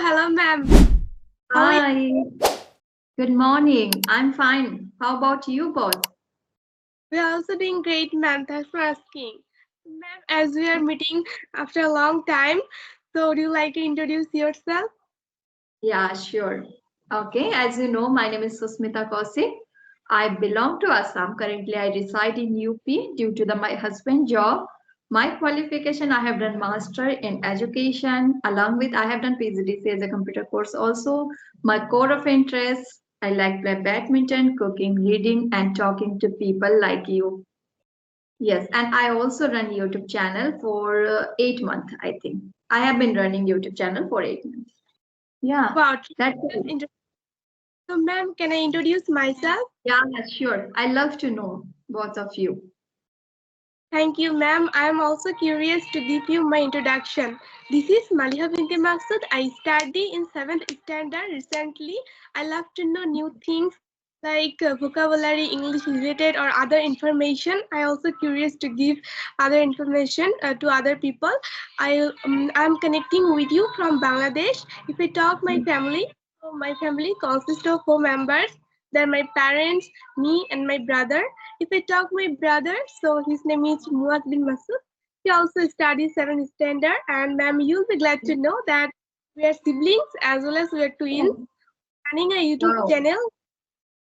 hello, ma'am. How are you? Hi, good morning. I'm fine. How about you both? We are also doing great, ma'am. Thanks for asking. Ma'am, as we are meeting after a long time, so would you like to introduce yourself? Yeah, sure. Okay, as you know, my name is Susmita Kaushik. I belong to Assam. Currently, I reside in UP due to my husband job. My qualification, I have done master in education. Along with, I have done PGDC as a computer course also. My core of interest, I like play badminton, cooking, reading, and talking to people like you. Yes, and I also run YouTube channel for 8 months, I think. I have been running YouTube channel for 8 months. Yeah, Wow, that's that's it. interesting. So, ma'am, can I introduce myself? Yeah, sure. I love to know both of you. Thank you, ma'am. I am also curious to give you my introduction. This is Maliha binti Maksud. I study in 7th standard recently. I love to know new things like vocabulary, English related, or other information. I also curious to give other information to other people. I'm connecting with you from Bangladesh. If I talk my family, so my family consists of 4 members. They're my parents, me, and my brother. If I talk my brother, so his name is Muwaj bin Masud. He also studies 7th standard, and ma'am, you'll be glad to know that we are siblings as well as we are twins. Oh, Running a YouTube wow, channel.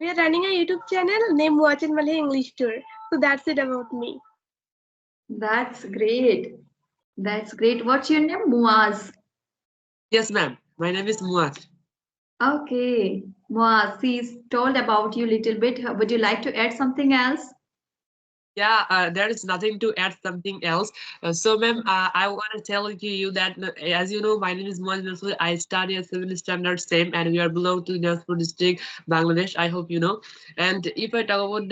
We are running a YouTube channel named Muwaj and Maliha English Tour. So that's it about me. that's great. That's great. What's your name? Muaz. Yes, ma'am. My name is Muwaj. Okay. Muaz, he's told about you a little bit. Would you like to add something else? Yeah, there is nothing to add something else. So, ma'am, I want to tell to you that, as you know, my name is Muwaj Nasul. I study at 7th standard same, and we are belong to Dinajpur district, Bangladesh. I hope you know. And if I talk about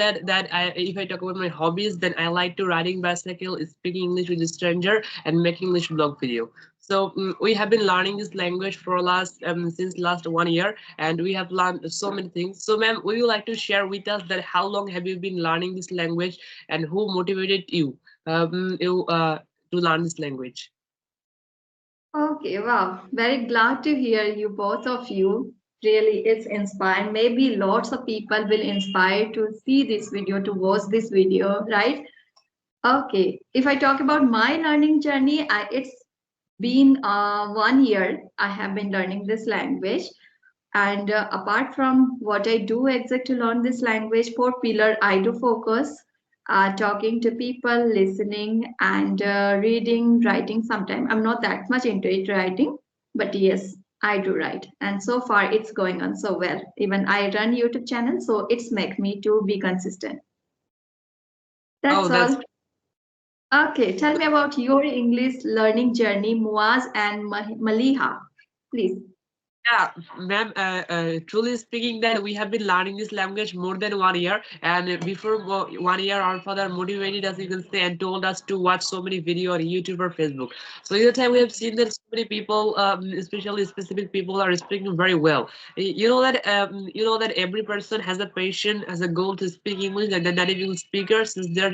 if I talk about my hobbies, then I like to riding bicycle, speaking English with a stranger, and making English blog video. So we have been learning this language for last since last 1 year, and we have learned so many things. So, ma'am, would you like to share with us that how long have you been learning this language? And who motivated to learn this language? Okay, wow. Very glad to hear you, both of you. Really, it's inspiring. Maybe lots of people will inspire to see this video, to watch this video, right? Okay, if I talk about my learning journey, it's been 1 year I have been learning this language. And apart from what I do exactly to learn this language, four pillar I do focus talking to people, listening, and reading, writing. Sometimes I'm not that much into it writing, but yes, I do write. And so far, it's going on so well. Even I run YouTube channel, so it's make me to be consistent. Oh, That's that's all. Okay, tell me about your English learning journey, Muaz and Maliha, please. Yeah, ma'am. Truly speaking, that we have been learning this language more than 1 year, and before 1 year, our father motivated us, you can say, and told us to watch so many video on YouTube or Facebook. So in the time, we have seen that so many people, especially specific people, are speaking very well. You know that every person has a passion, has a goal to speak English, and the native English speaker since their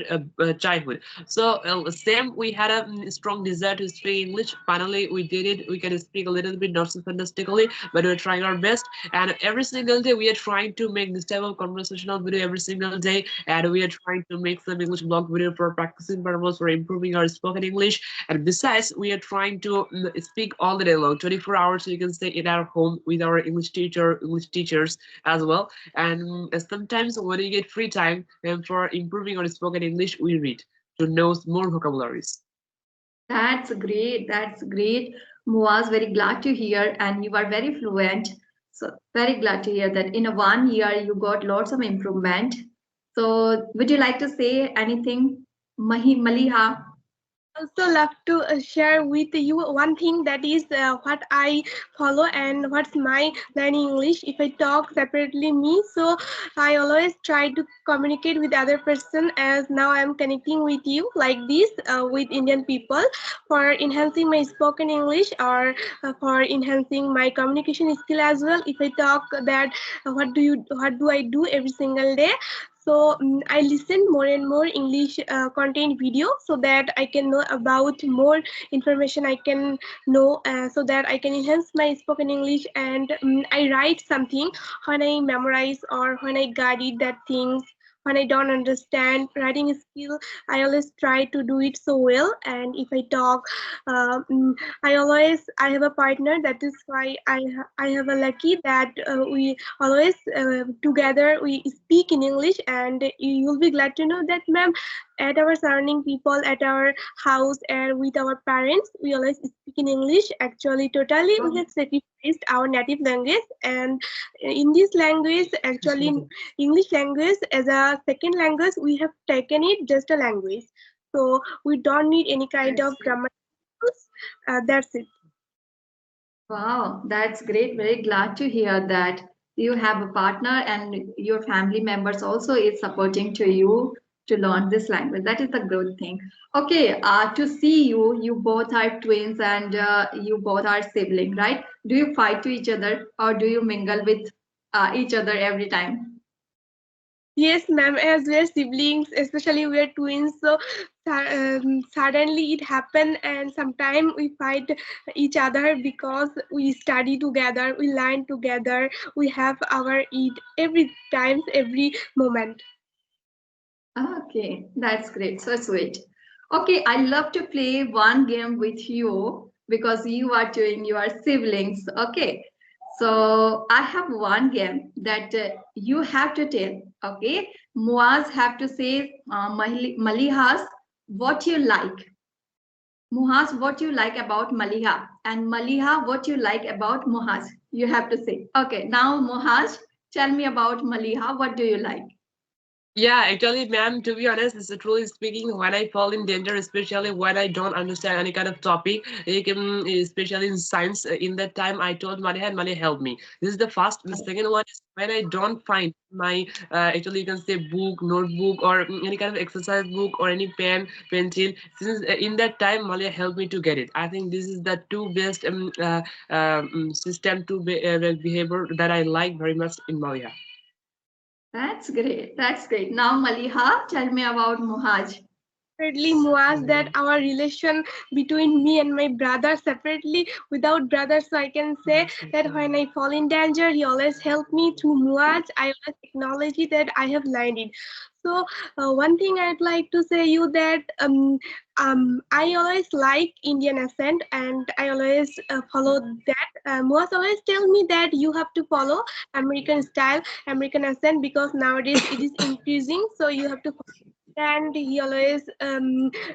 childhood. So same, we had a strong desire to speak English. Finally, we did it. We can speak a little bit, not so fantastically, but we're trying our best. And every single day, we are trying to make this type of conversational video every single day, and we are trying to make some English blog video for practicing purpose, for improving our spoken English. And besides, we are trying to speak all the day long, 24 hours. So you can stay in our home with our English teachers as well. And sometimes when we get free time and for improving our spoken English, we read to know more vocabularies. That's great. That's great. Muaz, very glad to hear, and you are very fluent. So very glad to hear that in a 1 year you got lots of improvement. So would you like to say anything, Maliha? Also love to share with you one thing that is what I follow and what's my learning English. If I talk separately me, so I always try to communicate with other person as now I'm connecting with you like this with Indian people for enhancing my spoken English or for enhancing my communication skill as well. If I talk that what do I do every single day? So I listen more and more English content video so that I can know about more information. I can know so that I can enhance my spoken English. And I write something when I memorize or when I guide that things. When I don't understand writing skill, I always try to do it so well. And if I talk, uh, mm, I have a partner. That is why I have a lucky that we always together we speak in English. And you'll be glad to know that, ma'am, at our surrounding people, at our house, and with our parents, we always speak in English. Actually, totally, we have sacrificed our native language. And in this language, actually, English language as a second language, we have taken it just a language. So we don't need any kind That's of great. grammar. That's it. Wow, that's great. Very glad to hear that you have a partner and your family members also is supporting to you to learn this language. That is a good thing. Okay, to see you, you both are twins and you both are sibling, right? Do you fight to each other or do you mingle with each other every time? Yes, ma'am, as we're siblings, especially we're twins, so suddenly it happened, and sometimes we fight each other because we study together, we learn together, we have our eat every times, every moment. Okay, that's great. So sweet. Okay, I love to play one game with you because you are doing your siblings. Okay, so I have one game that you have to tell. Okay, Muaz have to say Malihas what you like. Muaz, what you like about Maliha, and Maliha, what you like about Muaz. You have to say. Okay, now Muaz, tell me about Maliha. What do you like? Yeah, actually, ma'am, to be honest, it's truly speaking, when I fall in danger, especially when I don't understand any kind of topic, especially in science, in that time, I told Maliha and Maliha helped me. This is the first. The second one is when I don't find my, actually, you can say book, notebook, or any kind of exercise book, or any pen, pencil. Since in that time, Maliha helped me to get it. I think this is the two best system to behavior that I like very much in Maliha. That's great. That's great. Now, Maliha, tell me about Muhaj. Separately, Muaz, that our relation between me and my brother separately without brother. So I can say that when I fall in danger, he always helped me. Through Muaz, I always acknowledge it that I have learned it. So one thing I'd like to say you that I always like Indian accent, and I always follow that. Muaz always tell me that you have to follow American style, American accent, because nowadays it is increasing. So you have to, and he always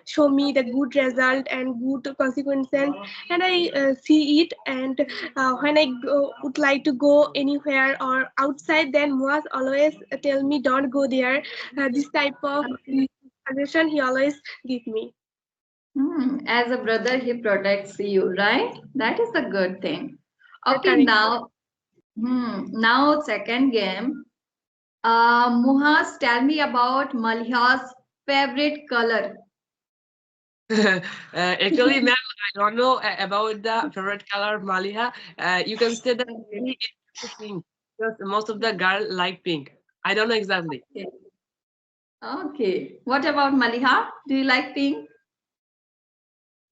show me the good result and good consequences, and I see it. And when I would like to go anywhere or outside, then Muaz always tell me don't go there. This type of suggestion he always give me. As a brother, he protects you, right? That is a good thing. Okay, Correct. now second game. Muhas, tell me about Maliha's favorite color. Actually, ma'am, I don't know about the favorite color of Maliha. You can say that Okay. maybe it's pink because most of the girl like pink. I don't know exactly. Okay. Okay. What about Maliha? Do you like pink?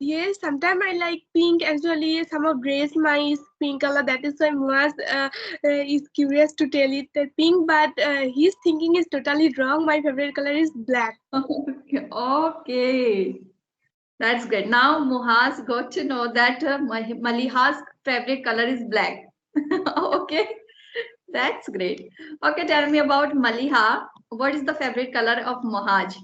Yes, sometimes I like pink. Actually, some of dress my is pink color. That is why Muaz is curious to tell it that pink, but his thinking is totally wrong. My favorite color is black. Okay. That's great. Now Muhas got to know that Maliha's favorite color is black. Okay. That's great. Okay, tell me about Maliha. What is the favorite color of Mohaj?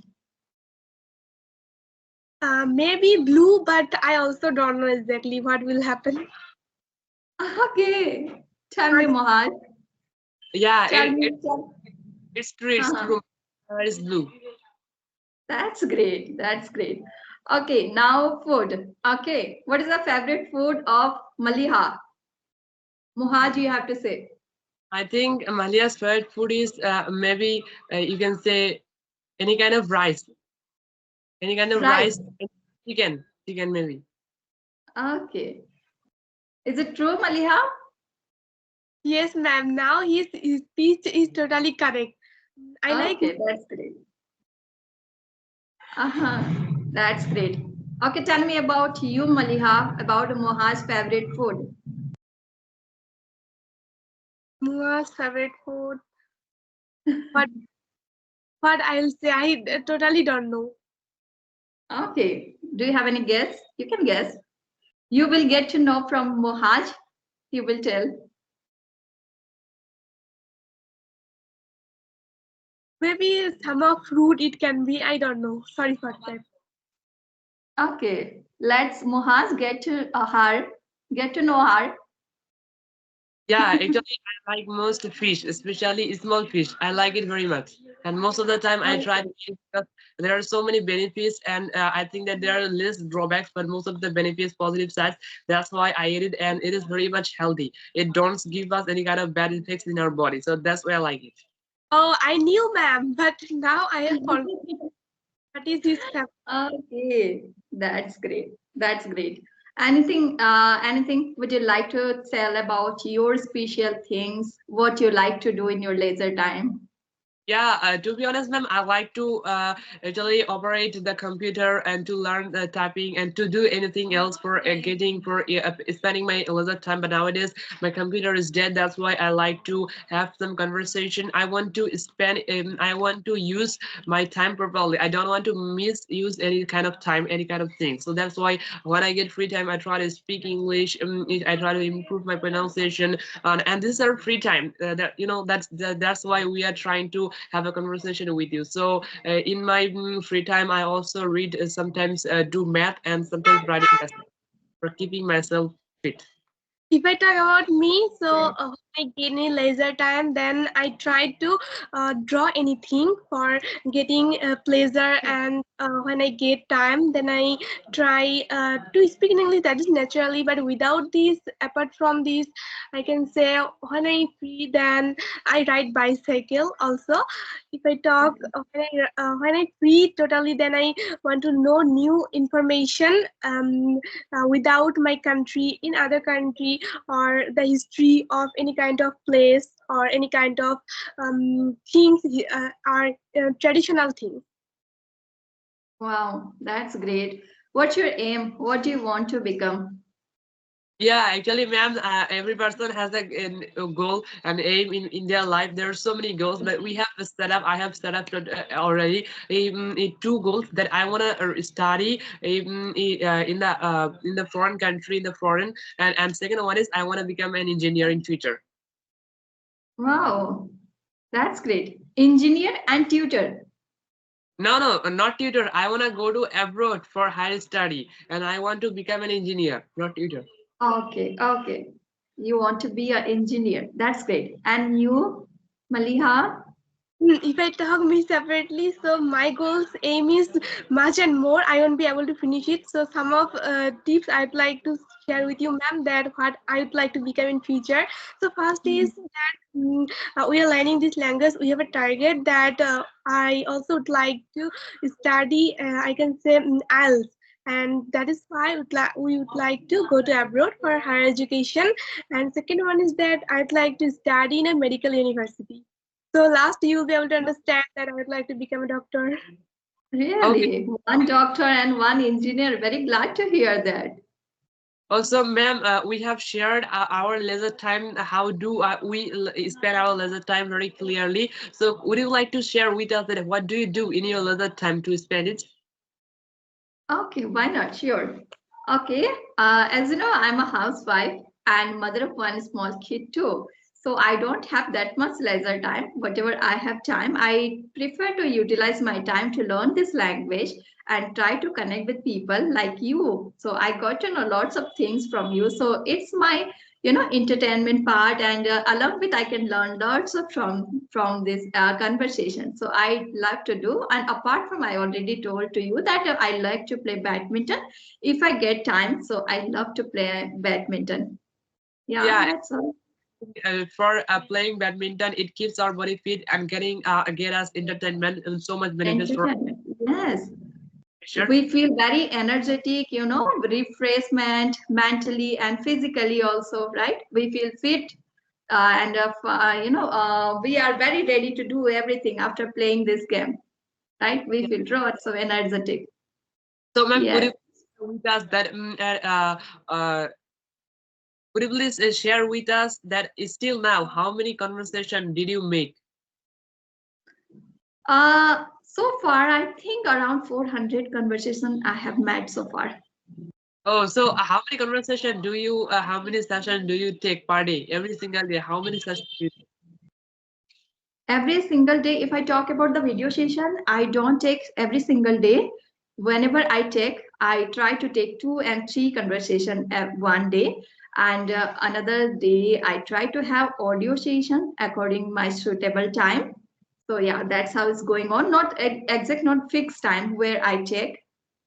Maybe blue, but I also don't know exactly what will happen. Okay. Tell me, Muaz, Mohaj. Yeah, Tell me. it's true. It's Uh-huh. true. Color is blue. That's great. That's great. Okay, now food. Okay, what is the favorite food of Maliha? Mohaj, you have to say. I think Maliha's favorite food is maybe you can say any kind of rice, any kind of Rice. rice, chicken maybe. Okay. Is it true, Maliha? yes, ma'am. Now his speech is totally correct. I like. Okay, that's great. Uh-huh. That's great. Okay, tell me about you, Maliha, about Moha's favorite food. Mua's favorite food. But what I'll say, I totally don't know. Okay. Do you have any guess? You can guess. You will get to know from Mohaj. He will tell. Maybe some of fruit it can be. I don't know. Sorry for that. Okay. Let's Mohaj get to know her. Yeah, actually, I like most fish, especially small fish. I like it very much. And most of the time, I try to eat it because there are so many benefits, and I think that there are less drawbacks, but most of the benefits, positive sides. That's why I eat it, and it is very much healthy. It don't give us any kind of bad effects in our body, so that's why I like it. Oh, I knew, ma'am, but now I have forgotten what is his favorite. Okay, that's great. That's great. Anything would you like to tell about your special things, what you like to do in your leisure time? Yeah, to be honest, ma'am, I like to actually operate the computer and to learn the typing and to do anything else for spending my leisure time. But nowadays, my computer is dead. That's why I like to have some conversation. I want to use my time properly. I don't want to misuse any kind of time, any kind of thing. So that's why when I get free time, I try to speak English. I try to improve my pronunciation, and this is our free time. That's why we are trying to have a conversation with you. So in my free time, I also read, sometimes do math, and sometimes writing lessons for keeping myself fit. If I talk about me, so when I get any leisure time, then I try to draw anything for getting pleasure. And when I get time, then I try to speak in English. That is naturally, but without this, apart from this, I can say when I free, then I ride bicycle. Also, if I talk when I free totally, then I want to know new information. Without my country in other country or the history of any kind of place or any kind of things are traditional things. Wow, that's great. What's your aim? What do you want to become? Yeah, actually, ma'am, every person has a goal, an aim in their life. There are so many goals, but we have a setup. I have set up already two goals that I want to study in the foreign country, in the foreign, and second one is I want to become an engineer in future. Wow, that's great. Engineer and tutor. No, no, not tutor. I want to go to abroad for higher study, and I want to become an engineer, not tutor. Okay, okay. You want to be an engineer. That's great. And you, Maliha? If I talk me separately, so my goals aim is much and more. I won't be able to finish it. So some of tips I'd like to share with you, ma'am, that what I'd like to become in future. So first is that we are learning this language. We have a target that I also would like to study. I can say IELTS. And that is why we would like to go to abroad for higher education. And second one is that I'd like to study in a medical university. So last you'll be able to understand that I would like to become a doctor. Okay. Really? One doctor and one engineer. Very glad to hear that. Also, ma'am, we have shared our leisure time. How do we spend our leisure time very clearly? So, would you like to share with us that what do you do in your leisure time to spend it? Okay, why not? Sure. Okay, as you know, I'm a housewife and mother of one small kid too. So I don't have that much leisure time. Whatever I have time, I prefer to utilize my time to learn this language and try to connect with people like you. So I got to know lots of things from you. So it's my entertainment part, and along with I can learn lots of from this conversation. So I love to do, and apart from I already told to you that I like to play badminton if I get time. So I love to play badminton. Yeah, Yeah, that's all. for playing badminton, it keeps our body fit and get us entertainment and so much benefits for Entertainment. Yes, sure. we feel very energetic, refreshment mentally and physically also, right? We feel fit. we are very ready to do everything after playing this game, right? We feel so energetic. So, ma'am, could Yes. you share with us that could you please share with us that still now, how many conversation did you make? So far, I think around 400 conversations I have met so far. Oh, so how many conversation do you, how many session do you take per day? Every single day, how many sessions do you take? Every single day, if I talk about the video session, I don't take every single day. Whenever I try to take 2 and 3 conversation at one day, and another day I try to have audio session according my suitable time. So yeah, that's how it's going on. Not exact, not fixed time where I take.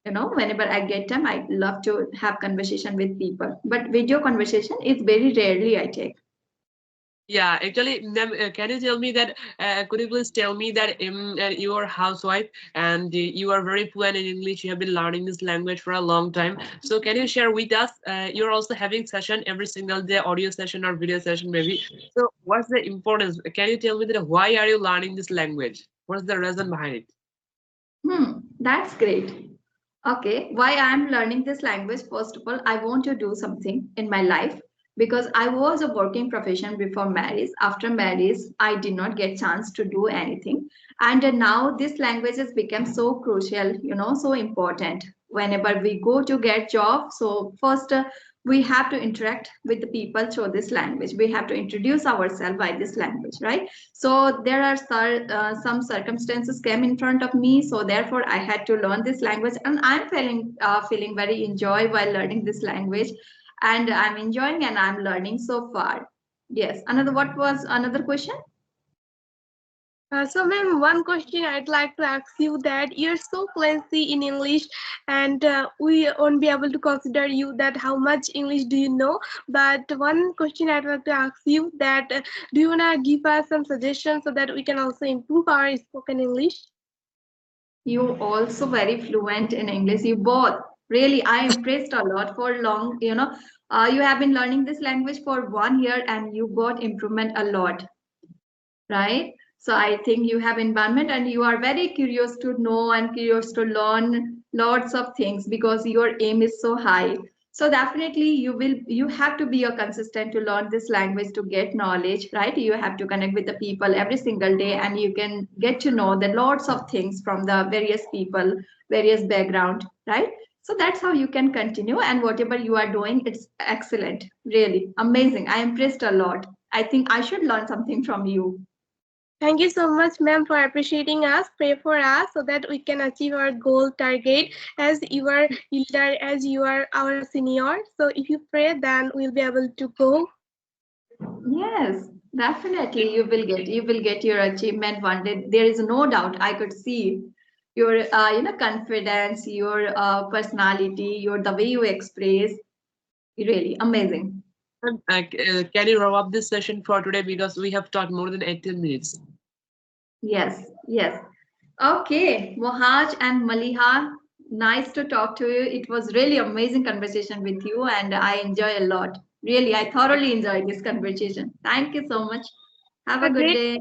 Whenever I get time, I love to have conversation with people. But video conversation is very rarely I take. Yeah, actually, ma'am, can you tell me that, could you please tell me that you are a housewife and you are very fluent in English, you have been learning this language for a long time. So can you share with us, you're also having session every single day, audio session or video session maybe. So what's the importance? Can you tell me that why are you learning this language? What's the reason behind it? That's great. Okay, why I'm learning this language? First of all, I want to do something in my life because I was a working profession before marriage. After marriage, I did not get chance to do anything, and now this language has become so crucial, so important. Whenever we go to get job, so first we have to interact with the people through this language. We have to introduce ourselves by this language, right? So there are some circumstances came in front of me, so therefore I had to learn this language, and I'm feeling very enjoy while learning this language, and I'm enjoying and I'm learning so far. Yes. What was another question? So, ma'am, one question I'd like to ask you that you're so fluency in English, and we won't be able to consider you that how much English do you know. But one question I'd like to ask you that do you wanna give us some suggestions so that we can also improve our spoken English? You also very fluent in English. You both. Really, I impressed a lot for long. You have been learning this language for 1 year and you got improvement a lot, right? So I think you have environment and you are very curious to know and curious to learn lots of things because your aim is so high. So definitely you have to be a consistent to learn this language to get knowledge, right? You have to connect with the people every single day and you can get to know the lots of things from the various people, various background, right? So that's how you can continue, and whatever you are doing, it's excellent, really amazing. I impressed a lot. I think I should learn something from you. Thank you so much, ma'am, for appreciating us. Pray for us so that we can achieve our goal target as you are elder, as you are our senior. So if you pray, then we'll be able to go. Yes, definitely you will get your achievement one day. There is no doubt. I could see your confidence, your personality, your the way you express. Really amazing. Can you wrap up this session for today because we have talked more than 18 minutes. Yes, yes. Okay, Muhaj and Maliha, nice to talk to you. It was really amazing conversation with you, and I enjoy a lot. Really, I thoroughly enjoyed this conversation. Thank you so much. Have Have a a good great day.